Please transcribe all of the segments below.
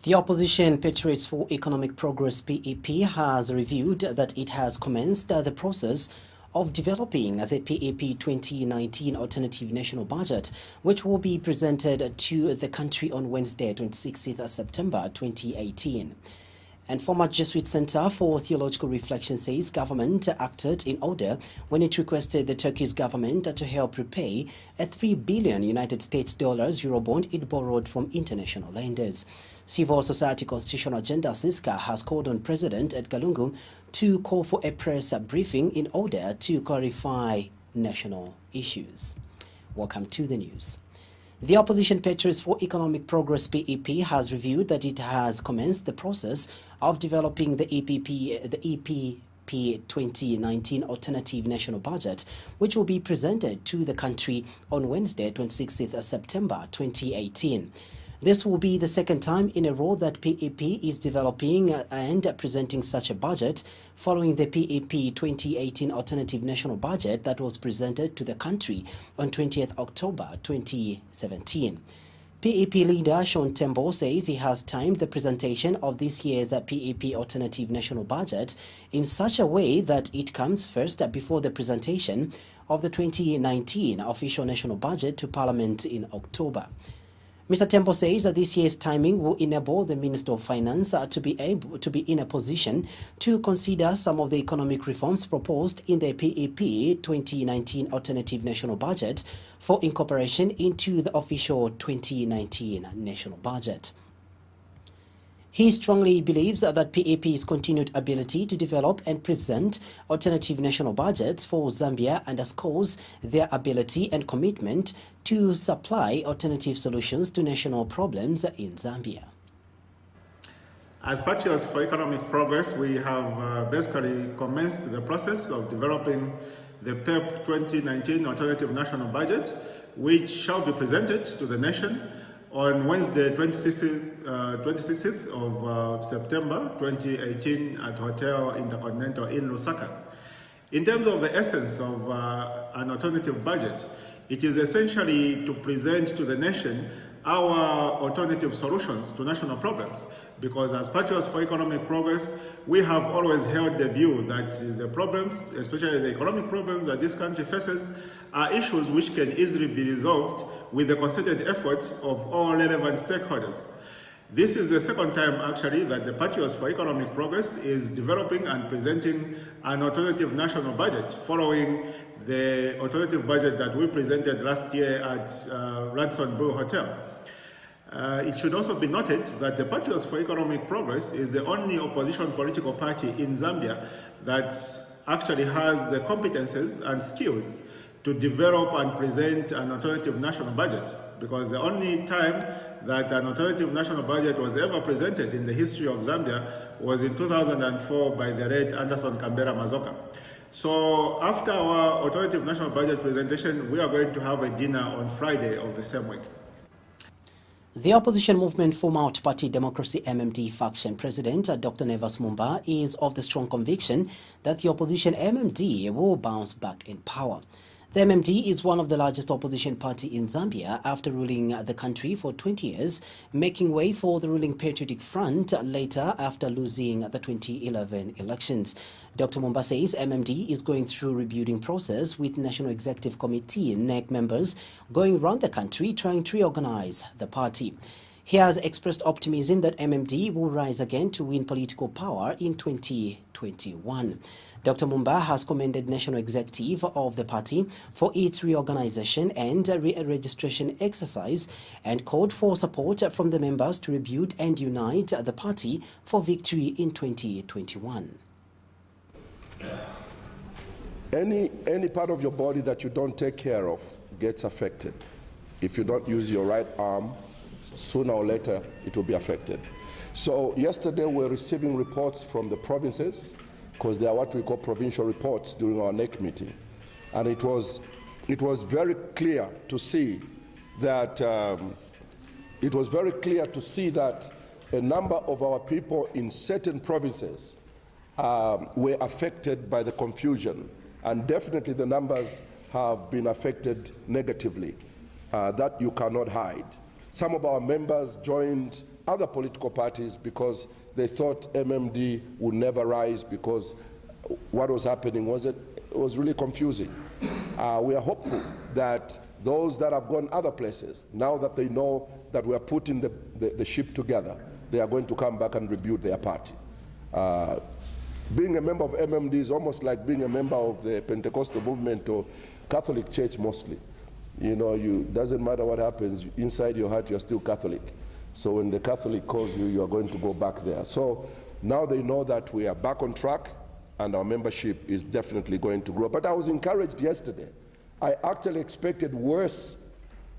The opposition Patriots for Economic Progress (PEP) has revealed that it has commenced the process of developing the PEP 2019 Alternative National Budget, which will be presented to the country on Wednesday, 26th September 2018. And former Jesuit Center for Theological Reflection says government acted in order when it requested the Turkish government to help repay a $3 billion United States Eurobond it borrowed from international lenders. Civil Society Constitutional Agenda (CISCA) has called on President Edgar Lungu to call for a press briefing in order to clarify national issues. Welcome to the news. The opposition Patriots for Economic Progress (PEP) has revealed that it has commenced the process of developing the EPP 2019 Alternative National Budget, which will be presented to the country on Wednesday, 26th September 2018. This will be the second time in a row that PEP is developing and presenting such a budget, following the PEP 2018 Alternative National Budget that was presented to the country on 20th October 2017. PEP leader Sean Tembo says he has timed the presentation of this year's PEP Alternative National Budget in such a way that it comes first before the presentation of the 2019 official national budget to Parliament in October. Mr. Tembo says that this year's timing will enable the Minister of Finance to be in a position to consider some of the economic reforms proposed in the PEP 2019 Alternative National Budget for incorporation into the official 2019 national budget. He strongly believes that PEP's continued ability to develop and present alternative national budgets for Zambia underscores their ability and commitment to supply alternative solutions to national problems in Zambia. As Patriots for Economic Progress, we have basically commenced the process of developing the PEP 2019 Alternative National Budget, which shall be presented to the nation on Wednesday, 26th of September 2018 at Hotel Intercontinental in Lusaka. In terms of the essence of an alternative budget, it is essentially to present to the nation our alternative solutions to national problems, because as Patriots for Economic Progress, we have always held the view that the problems, especially the economic problems that this country faces, are issues which can easily be resolved with the concerted effort of all relevant stakeholders. This is the second time actually that the Patriots for Economic Progress is developing and presenting an alternative national budget, following the alternative budget that we presented last year at Radisson Blu Hotel. It should also be noted that the Patriots for Economic Progress is the only opposition political party in Zambia that actually has the competences and skills to develop and present an alternative national budget, because the only time that an alternative national budget was ever presented in the history of Zambia was in 2004 by the late Anderson Kambera Mazoka. So after our alternative national budget presentation, we are going to have a dinner on Friday of the same week. The opposition movement for Multi-Party Democracy MMD faction president Dr. Nevas Mumba is of the strong conviction that the opposition MMD will bounce back in power. The MMD is one of the largest opposition party in Zambia after ruling the country for 20 years, making way for the ruling Patriotic Front later after losing the 2011 elections. Dr. Mumba says MMD is going through a rebuilding process with National Executive Committee NEC members going around the country trying to reorganize the party. He has expressed optimism that MMD will rise again to win political power in 2021. Dr. Mumba has commended National Executive of the party for its reorganization and re-registration exercise and called for support from the members to rebuild and unite the party for victory in 2021. Any part of your body that you don't take care of gets affected. If you don't use your right arm, sooner or later it will be affected. So yesterday we're receiving reports from the provinces, because they are what we call provincial reports during our NEC meeting. And it was very clear to see that a number of our people in certain provinces were affected by the confusion, and definitely the numbers have been affected negatively. That you cannot hide. Some of our members joined other political parties because they thought MMD would never rise because what was happening was really confusing. We are hopeful that those that have gone other places, now that they know that we are putting the ship together, they are going to come back and rebuild their party. Being a member of MMD is almost like being a member of the Pentecostal movement or Catholic Church mostly. You know, doesn't matter what happens, inside your heart you're still Catholic. So when the Catholic calls you, you are going to go back there. So now they know that we are back on track and our membership is definitely going to grow. But I was encouraged yesterday. I actually expected worse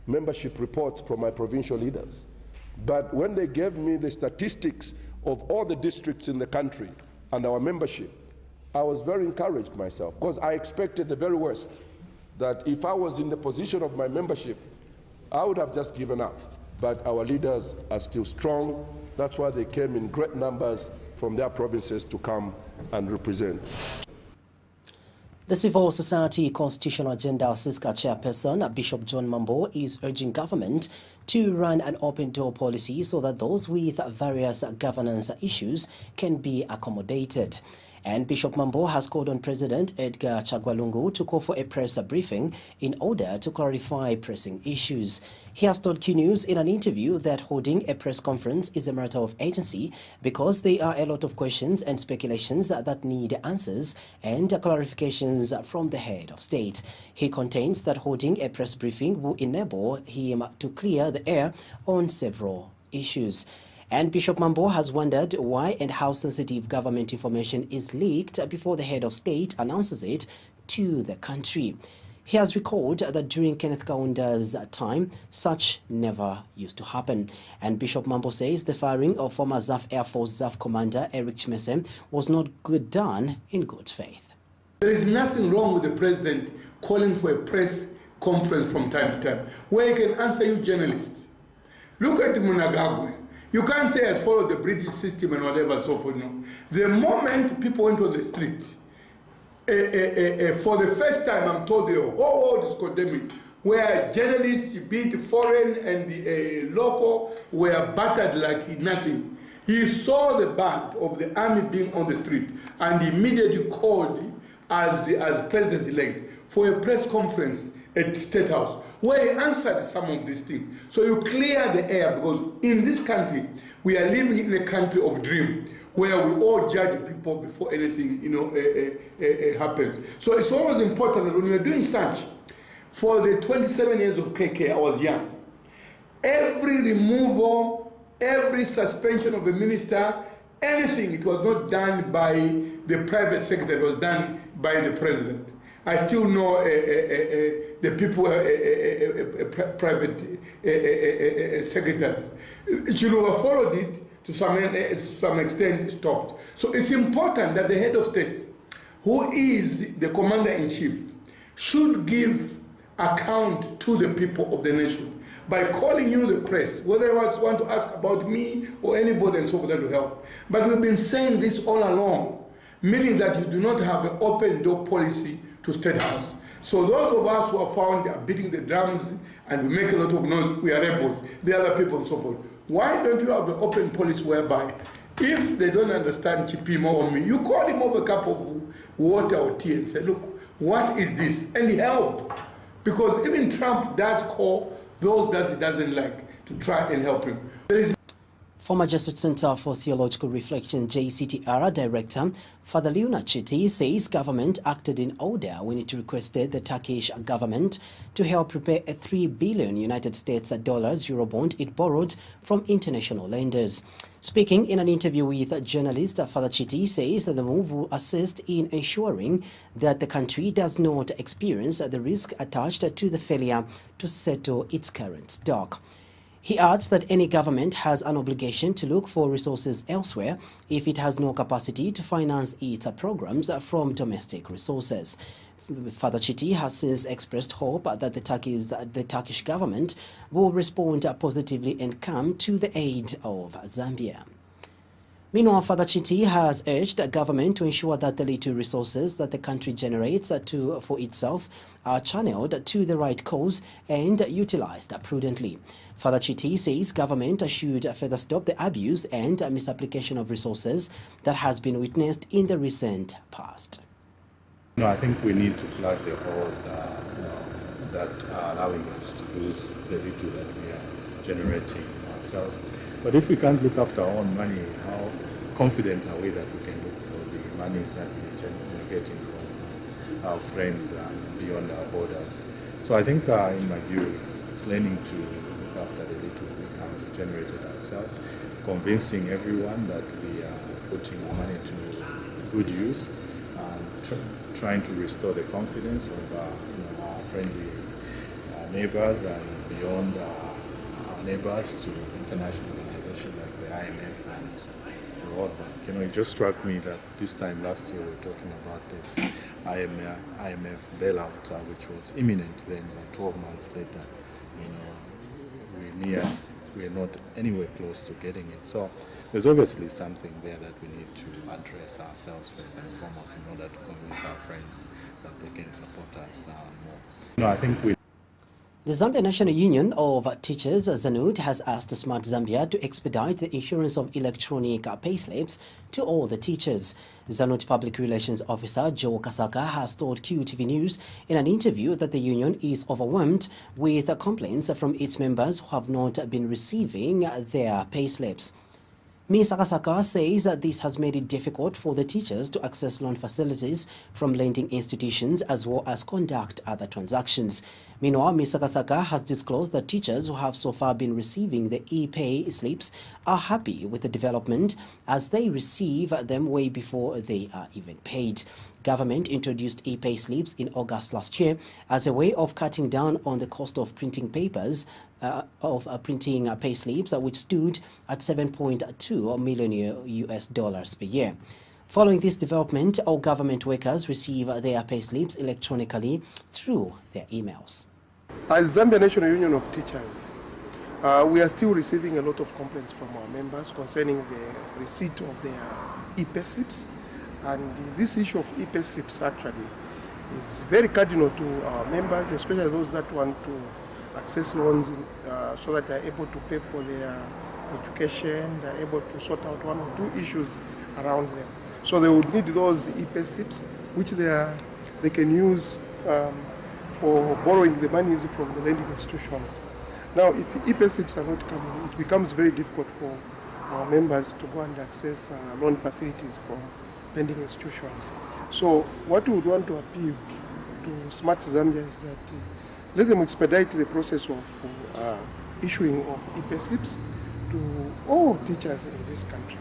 membership reports from my provincial leaders. But when they gave me the statistics of all the districts in the country and our membership, I was very encouraged myself because I expected the very worst, that if I was in the position of my membership, I would have just given up. But our leaders are still strong. That's why they came in great numbers from their provinces to come and represent. The Civil Society Constitutional Agenda CISCA chairperson, Bishop John Mambo, is urging government to run an open-door policy so that those with various governance issues can be accommodated. And Bishop Mambo has called on President Edgar Chagwa Lungu to call for a press briefing in order to clarify pressing issues. He has told Q News in an interview that holding a press conference is a matter of agency because there are a lot of questions and speculations that need answers and clarifications from the head of state. He contends that holding a press briefing will enable him to clear the air on several issues. And Bishop Mambo has wondered why and how sensitive government information is leaked before the head of state announces it to the country. He has recalled that during Kenneth Kaunda's time, such never used to happen. And Bishop Mambo says the firing of former ZAF Air Force ZAF Commander Eric Chimese was not done in good faith. There is nothing wrong with the president calling for a press conference from time to time, where he can answer you journalists. Look at Mnangagwa. You can't say as follow the British system and whatever so forth. No. The moment people went on the street, for the first time, I'm told the whole world is condemning, where journalists, be it foreign and the local, were battered like nothing. He saw the band of the army being on the street and immediately called as president-elect for a press conference at State House, where he answered some of these things. So you clear the air, because in this country, we are living in a country of dream, where we all judge people before anything, happens. So it's always important that when we are doing such, for the 27 years of KK, I was young. Every removal, every suspension of a minister, anything, it was not done by the private secretary, it was done by the president. I still know the people, private secretaries. Chiluba followed it to some extent, stopped. So it's important that the head of state, who is the commander-in-chief, should give account to the people of the nation by calling you, the press, whether you want to ask about me or anybody and so forth to help. But we've been saying this all along, meaning that you do not have an open door policy to State House. So those of us who are found are beating the drums and we make a lot of noise, we are rebels, the other people and so forth. Why don't you have an open policy whereby if they don't understand Chipimo or me, you call him over a cup of water or tea and say, look, what is this? And help. Because even Trump does call those that he doesn't like to try and help him. Former Jesuit Center for Theological Reflection JCTR Director Father Leonard Chitty says government acted in order when it requested the Turkish government to help prepare a $3 billion United States dollars Eurobond it borrowed from international lenders. Speaking in an interview with journalist, Father Chitty says that the move will assist in ensuring that the country does not experience the risk attached to the failure to settle its current stock. He adds that any government has an obligation to look for resources elsewhere if it has no capacity to finance its programs from domestic resources. Father Chitty has since expressed hope that the Turkish government will respond positively and come to the aid of Zambia. Meanwhile, Father Chiti has urged the government to ensure that the little resources that the country generates for itself are channeled to the right cause and utilized prudently. Father Chiti says government should further stop the abuse and misapplication of resources that has been witnessed in the recent past. No, I think we need to plug the holes that are allowing us to lose the little that we are generating ourselves. But if we can't look after our own money, how confident are we that we can look for the monies that we're getting from our friends beyond our borders? So I think, in my view, it's learning to look after the little we have generated ourselves, convincing everyone that we are putting our money to good use, and trying to restore the confidence of our friendly neighbors and beyond our neighbors to international organizations like the IMF and the World Bank. It just struck me that this time last year we were talking about this IMF bailout, which was imminent. Then, 12 months later, we're not anywhere close to getting it. So there's obviously something there that we need to address ourselves first and foremost in order to convince our friends that they can support us more. I think The Zambia National Union of Teachers, ZANUT, has asked Smart Zambia to expedite the issuance of electronic payslips to all the teachers. ZANUT Public Relations Officer Joe Kasaka has told QTV News in an interview that the union is overwhelmed with complaints from its members who have not been receiving their payslips. Ms. Akasaka says that this has made it difficult for the teachers to access loan facilities from lending institutions as well as conduct other transactions. Meanwhile, Ms. Akasaka has disclosed that teachers who have so far been receiving the e-pay slips are happy with the development as they receive them way before they are even paid. Government introduced e-pay slips in August last year as a way of cutting down on the cost of printing papers, printing pay slips, which stood at $7.2 million per year. Following this development, all government workers receive their pay slips electronically through their emails. As Zambia National Union of Teachers, we are still receiving a lot of complaints from our members concerning the receipt of their e-pay slips. And this issue of e-pay slips actually is very cardinal to our members, especially those that want to access loans so that they're able to pay for their education, they're able to sort out one or two issues around them. So they would need those e-pay slips, which they can use for borrowing the monies from the lending institutions. Now, if e-pay slips are not coming, it becomes very difficult for our members to go and access loan facilities from lending institutions. So what we would want to appeal to Smart Zambia is that let them expedite the process of issuing of e-pay slips to all teachers in this country.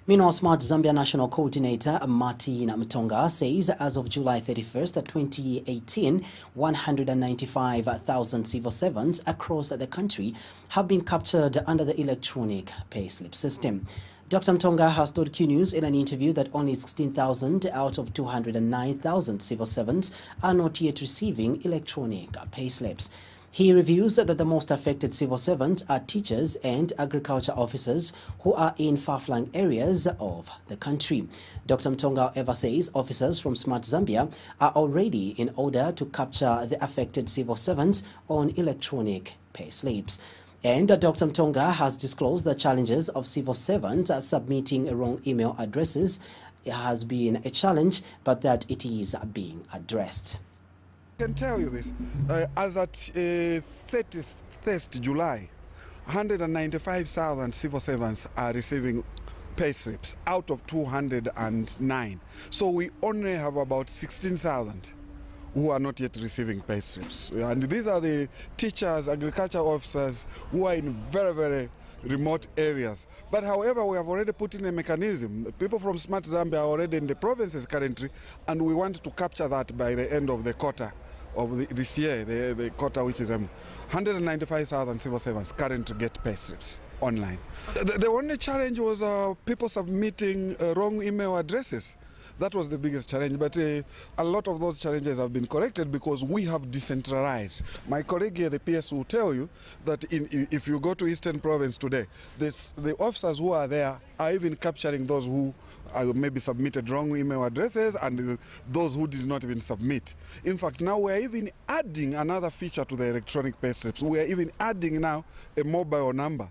Meanwhile, Smart Zambia National Coordinator Martin Mtonga says as of July 31st, 2018, 195,000 civil servants across the country have been captured under the electronic payslip system. Dr. Mtonga has told Q News in an interview that only 16,000 out of 209,000 civil servants are not yet receiving electronic payslips. He reveals that the most affected civil servants are teachers and agriculture officers who are in far-flung areas of the country. Dr. Mtonga, however, says officers from Smart Zambia are already in order to capture the affected civil servants on electronic payslips. And Dr. Mtonga has disclosed the challenges of civil servants submitting wrong email addresses. It has been a challenge, but that it is being addressed. I can tell you this, as at 31st July, 195,000 civil servants are receiving pay slips out of 209. So we only have about 16,000 who are not yet receiving pay slips. And these are the teachers, agriculture officers who are in very, very remote areas. But however, we have already put in a mechanism. People from Smart Zambia are already in the provinces currently, and we want to capture that by the end of the quarter of this year, the quarter which is 195,000 civil servants currently get pay slips online. The only challenge was people submitting wrong email addresses. That was the biggest challenge, but a lot of those challenges have been corrected because we have decentralized. My colleague here, the PS, will tell you that if you go to Eastern Province today, the officers who are there are even capturing those who maybe submitted wrong email addresses and those who did not even submit. In fact, now we are even adding another feature to the electronic pay slips. We are even adding now a mobile number.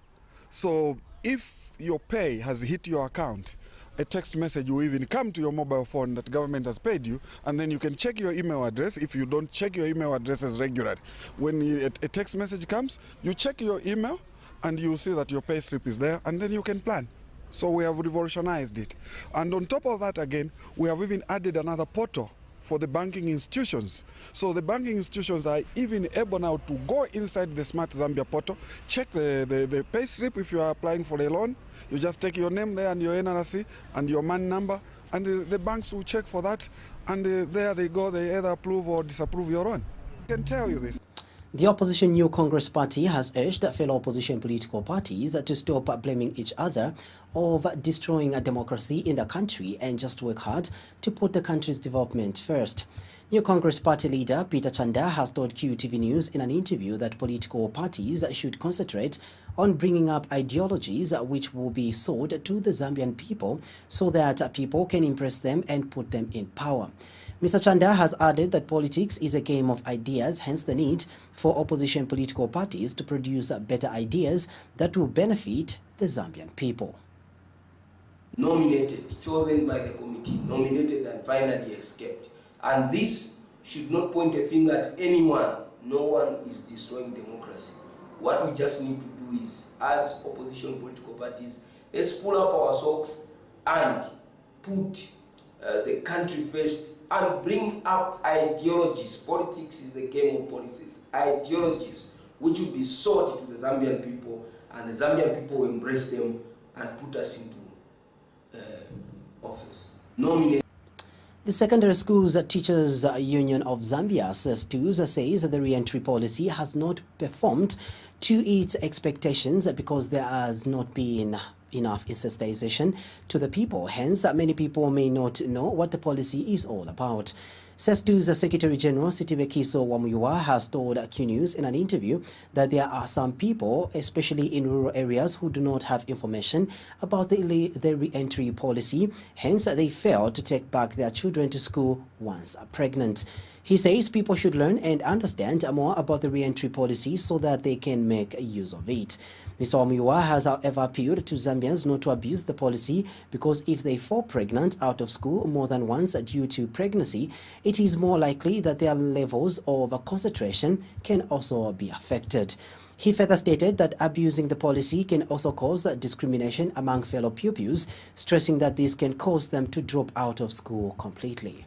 So if your pay has hit your account, a text message will even come to your mobile phone that government has paid you, and then you can check your email address if you don't check your email addresses regularly. When a text message comes, you check your email and you see that your pay slip is there, and then you can plan. So we have revolutionized it. And on top of that, again, we have even added another portal for the banking institutions. So the banking institutions are even able now to go inside the Smart Zambia portal, check the pay slip if you are applying for a loan. You just take your name there and your NRC and your MAN number, and the banks will check for that, and there they go, they either approve or disapprove your loan. I can tell you this. The opposition New Congress Party has urged fellow opposition political parties to stop blaming each other of destroying a democracy in the country and just work hard to put the country's development first. New Congress Party leader Peter Chanda has told QTV News in an interview that political parties should concentrate on bringing up ideologies which will be sold to the Zambian people so that people can impress them and put them in power. Mr. Chanda has added that politics is a game of ideas, hence the need for opposition political parties to produce better ideas that will benefit the Zambian people. Nominated, chosen by the committee, nominated and finally escaped. And this should not point a finger at anyone. No one is destroying democracy. What we just need to do is, as opposition political parties, let's pull up our socks and put the country first and bring up ideologies. Politics is the game of policies. Ideologies which will be sold to the Zambian people, and the Zambian people will embrace them and put us into office. Nominate. The Secondary Schools Teachers Union of Zambia, SESTUS, says that the re-entry policy has not performed to its expectations because there has not been enough sensitization to the people. Hence, many people may not know what the policy is all about. SESTU's Secretary General Sitibekiso Wamuyua has told Q News in an interview that there are some people, especially in rural areas, who do not have information about the re-entry policy. Hence, they fail to take back their children to school once pregnant. He says people should learn and understand more about the re-entry policy so that they can make use of it. Mr. Wamuyua has, however, appealed to Zambians not to abuse the policy because if they fall pregnant out of school more than once due to pregnancy, it is more likely that their levels of concentration can also be affected. He further stated that abusing the policy can also cause discrimination among fellow pupils, stressing that this can cause them to drop out of school completely.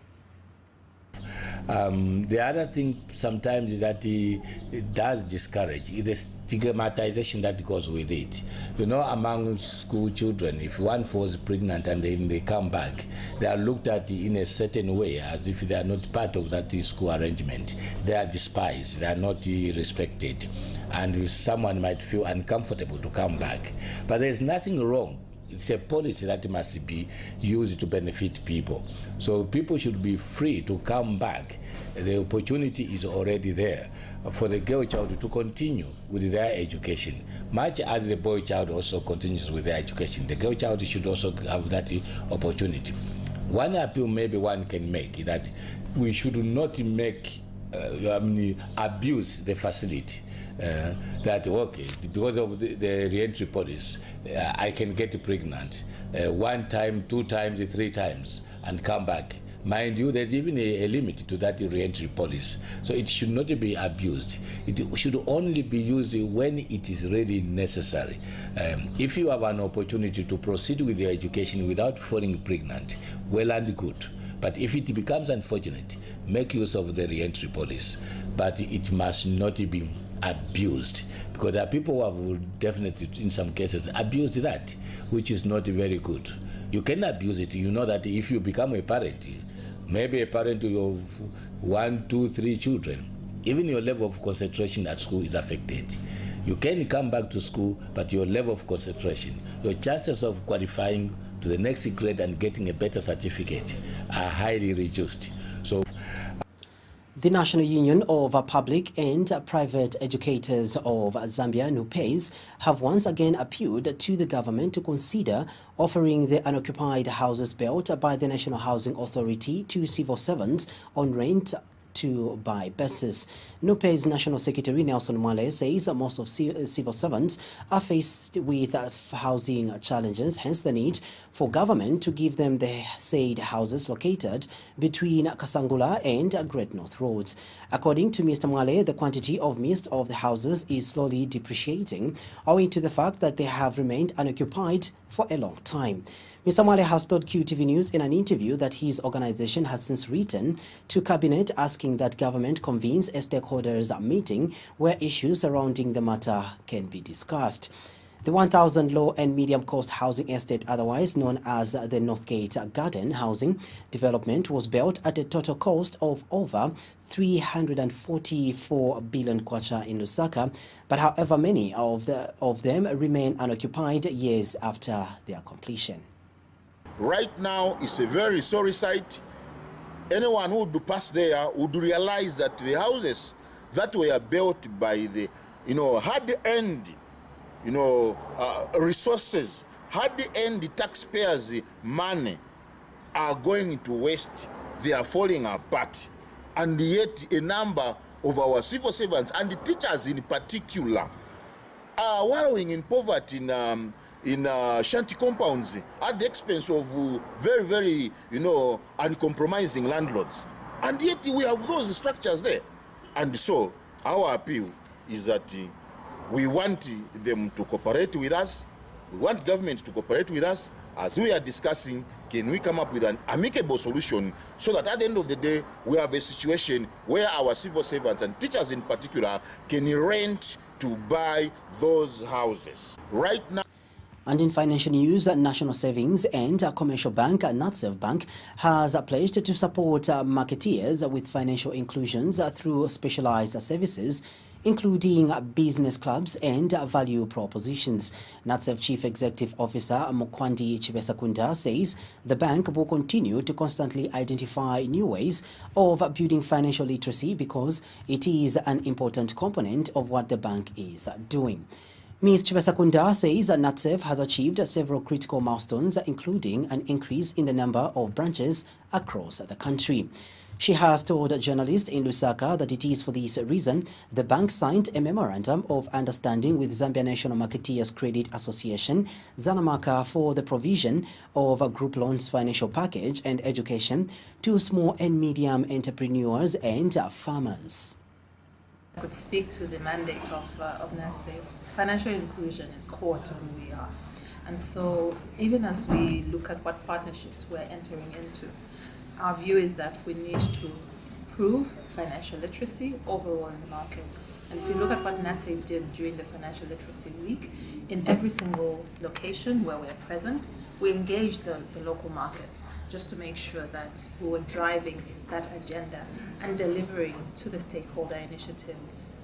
The other thing sometimes is that it does discourage the stigmatization that goes with it. You know, among school children, if one falls pregnant and then they come back, they are looked at in a certain way as if they are not part of that school arrangement. They are despised, they are not respected, and someone might feel uncomfortable to come back. But there is nothing wrong. It's a policy that must be used to benefit people. So people should be free to come back. The opportunity is already there for the girl child to continue with their education. Much as the boy child also continues with their education, the girl child should also have that opportunity. One appeal maybe one can make is that we should not make abuse the facility. That okay, because of the re-entry policy, I can get pregnant 1 time, 2 times, 3 times, and come back. Mind you, there's even a limit to that re-entry policy, so it should not be abused. It should only be used when it is really necessary. If you have an opportunity to proceed with your education without falling pregnant, well and good. But if it becomes unfortunate, make use of the re-entry policy. But it must not be abused, because there are people who have definitely, in some cases, abused that, which is not very good. You can abuse it. You know that if you become a parent, maybe a parent of 1, 2, 3 children, even your level of concentration at school is affected. You can come back to school, but your level of concentration, your chances of qualifying to the next grade and getting a better certificate are highly reduced. So the National Union of Public and Private Educators of Zambia, NUPEZ, have once again appealed to the government to consider offering the unoccupied houses built by the National Housing Authority to civil servants on rent to buy basis. NUPEZ National Secretary Nelson Mwale says most of civil servants are faced with housing challenges, hence the need for government to give them the said houses located between Kasangula and Great North Roads. According to Mr. Mwale, the quantity of most of the houses is slowly depreciating owing to the fact that they have remained unoccupied for a long time. Mr. Mwale has told QTV News in an interview that his organization has since written to Cabinet asking that government convenes a stakeholders meeting where issues surrounding the matter can be discussed. The 1,000 low and medium cost housing estate, otherwise known as the Northgate Garden housing development, was built at a total cost of over 344 billion kwacha in Lusaka, but however many of them remain unoccupied years after their completion. Right now, it's a very sorry sight. Anyone who would pass there would realize that the houses that were built by the, hard-earned, resources, hard-earned taxpayers' money are going to waste. They are falling apart. And yet a number of our civil servants and the teachers in particular are wallowing in poverty in shanty compounds at the expense of very, very, uncompromising landlords. And yet we have those structures there. And so our appeal is that we want them to cooperate with us. We want government to cooperate with us. As we are discussing, can we come up with an amicable solution so that at the end of the day, we have a situation where our civil servants and teachers in particular can rent to buy those houses. Right now. And in financial news, National Savings and Commercial Bank, NatSave Bank, has pledged to support marketeers with financial inclusions through specialized services, including business clubs and value propositions. NatSave Chief Executive Officer Mukwandi Chibesakunda says the bank will continue to constantly identify new ways of building financial literacy because it is an important component of what the bank is doing. Ms. Chibesakunda says NatSave has achieved several critical milestones, including an increase in the number of branches across the country. She has told journalists in Lusaka that it is for this reason the bank signed a memorandum of understanding with Zambia National Marketeers Credit Association, Zanamaka, for the provision of a group loans financial package and education to small and medium entrepreneurs and farmers. I could speak to the mandate of NatSave. Financial inclusion is core to who we are. And so even as we look at what partnerships we're entering into, our view is that we need to improve financial literacy overall in the market. And if you look at what NatSave did during the Financial Literacy Week, in every single location where we're present, we engaged the local market just to make sure that we were driving that agenda and delivering to the stakeholder initiative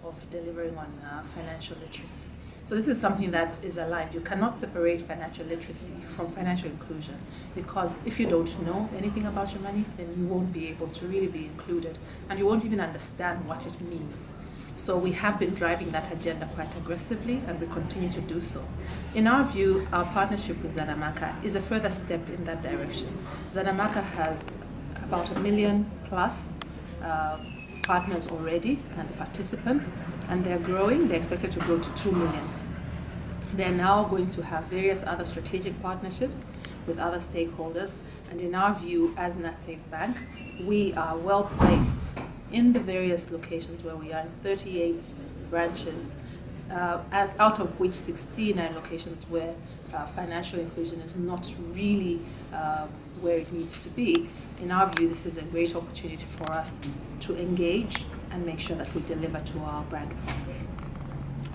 of delivering on financial literacy. So this is something that is aligned. You cannot separate financial literacy from financial inclusion, because if you don't know anything about your money, then you won't be able to really be included, and you won't even understand what it means. So we have been driving that agenda quite aggressively, and we continue to do so. In our view, our partnership with Zanamaka is a further step in that direction. Zanamaka has about 1 million plus partners already and participants, and they're growing. They're expected to grow to 2 million. They're now going to have various other strategic partnerships with other stakeholders, and in our view as NatSave Bank, we are well placed in the various locations where we are in 38 branches, out of which 69 locations where financial inclusion is not really where it needs to be. In our view, this is a great opportunity for us to engage and make sure that we deliver to our brand promise.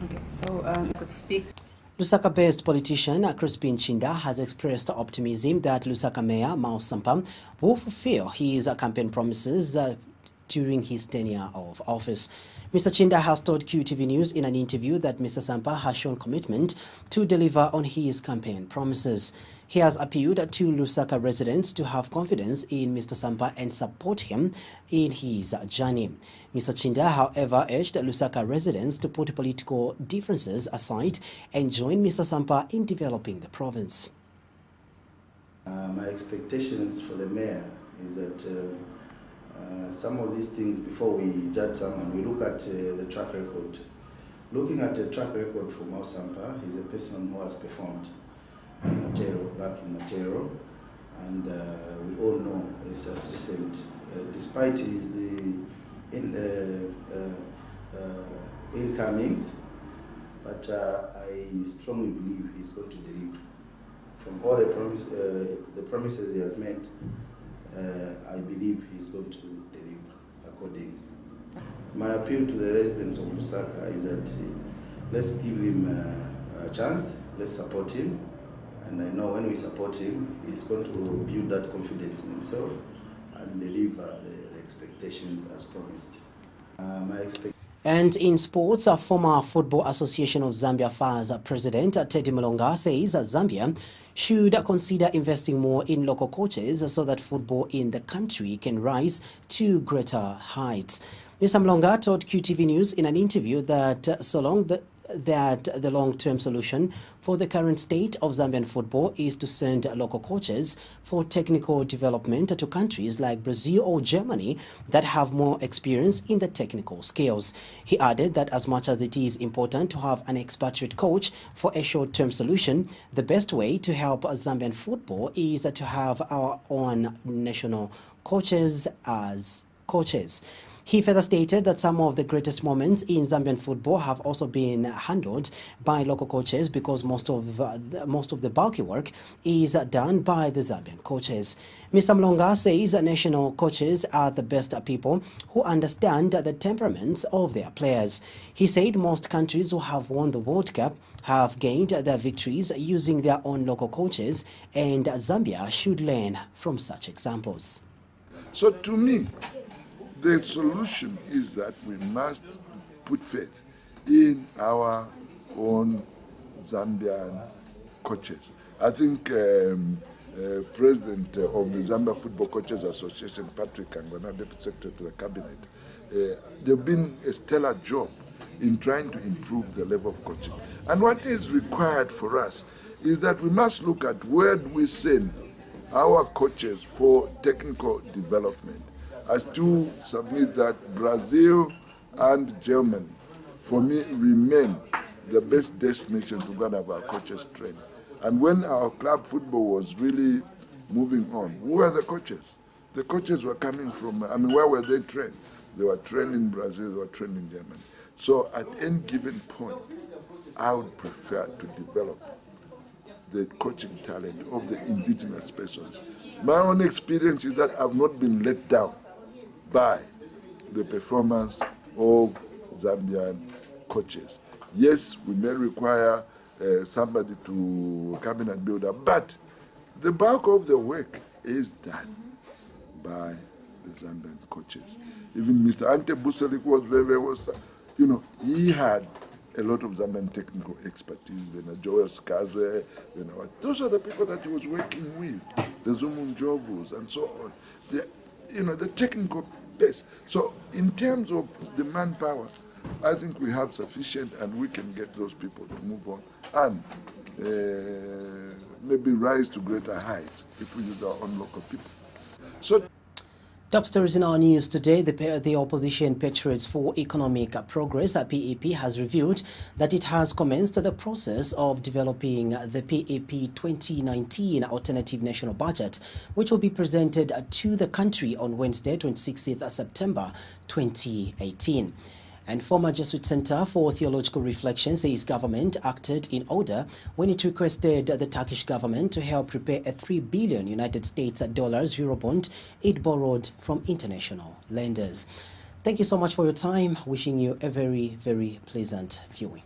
Okay, so I could speak to Lusaka-based politician Crispin Chinda has expressed optimism that Lusaka Mayor Mao Sampa will fulfill his campaign promises during his tenure of office. Mr. Chinda has told QTV News in an interview that Mr. Sampa has shown commitment to deliver on his campaign promises. He has appealed to Lusaka residents to have confidence in Mr. Sampa and support him in his journey. Mr. Chinda, however, urged Lusaka residents to put political differences aside and join Mr. Sampa in developing the province. My expectations for the mayor is that some of these things, before we judge someone, we look at the track record. Looking at the track record for Mao Sampa, he's a person who has performed in Matero, back in Matero, and we all know it's just recent. Despite his incomings, but I strongly believe he's going to deliver. From all the promises he has made, I believe he's going to deliver accordingly. My appeal to the residents of Lusaka is that let's give him a chance, let's support him, and I know when we support him, he's going to build that confidence in himself and deliver the expectations as promised. And in sports, a former Football Association of Zambia FAS President Teddy Mulonga says Zambia should consider investing more in local coaches so that football in the country can rise to greater heights. Mr. Mulonga told QTV News in an interview that the long-term solution for the current state of Zambian football is to send local coaches for technical development to countries like Brazil or Germany that have more experience in the technical skills. He added that as much as it is important to have an expatriate coach for a short-term solution, the best way to help Zambian football is to have our own national coaches as coaches. He further stated that some of the greatest moments in Zambian football have also been handled by local coaches because most of the bulky work is done by the Zambian coaches. Mr. Mulonga says national coaches are the best people who understand the temperaments of their players. He said most countries who have won the World Cup have gained their victories using their own local coaches, and Zambia should learn from such examples. So to me, the solution is that we must put faith in our own Zambian coaches. I think President of the Zambia Football Coaches Association, Patrick Kangwana, Deputy Secretary to the Cabinet, they've been a stellar job in trying to improve the level of coaching. And what is required for us is that we must look at where do we send our coaches for technical development. As to submit that Brazil and Germany, for me, remain the best destination to go and have our coaches train. And when our club football was really moving on, who were the coaches? The coaches were coming from, where were they trained? They were trained in Brazil, they were trained in Germany. So at any given point, I would prefer to develop the coaching talent of the indigenous persons. My own experience is that I've not been let down by the performance of Zambian coaches. Yes, we may require somebody to come in and build up, but the bulk of the work is done by the Zambian coaches. Even Mr. Ante Buselik was very, he had a lot of Zambian technical expertise. Joel Skazwe, those are the people that he was working with, the Zumunjovus and so on. The technical base. So in terms of the manpower, I think we have sufficient and we can get those people to move on and maybe rise to greater heights if we use our own local people. So top stories in our news today. The opposition Patriots for Economic Progress, PEP, has revealed that it has commenced the process of developing the PEP 2019 Alternative National Budget, which will be presented to the country on Wednesday, 26th September 2018. And former Jesuit Center for Theological Reflection says government acted in order when it requested the Turkish government to help repay a $3 billion United States dollars Eurobond it borrowed from international lenders. Thank you so much for your time. Wishing you a very, very pleasant viewing.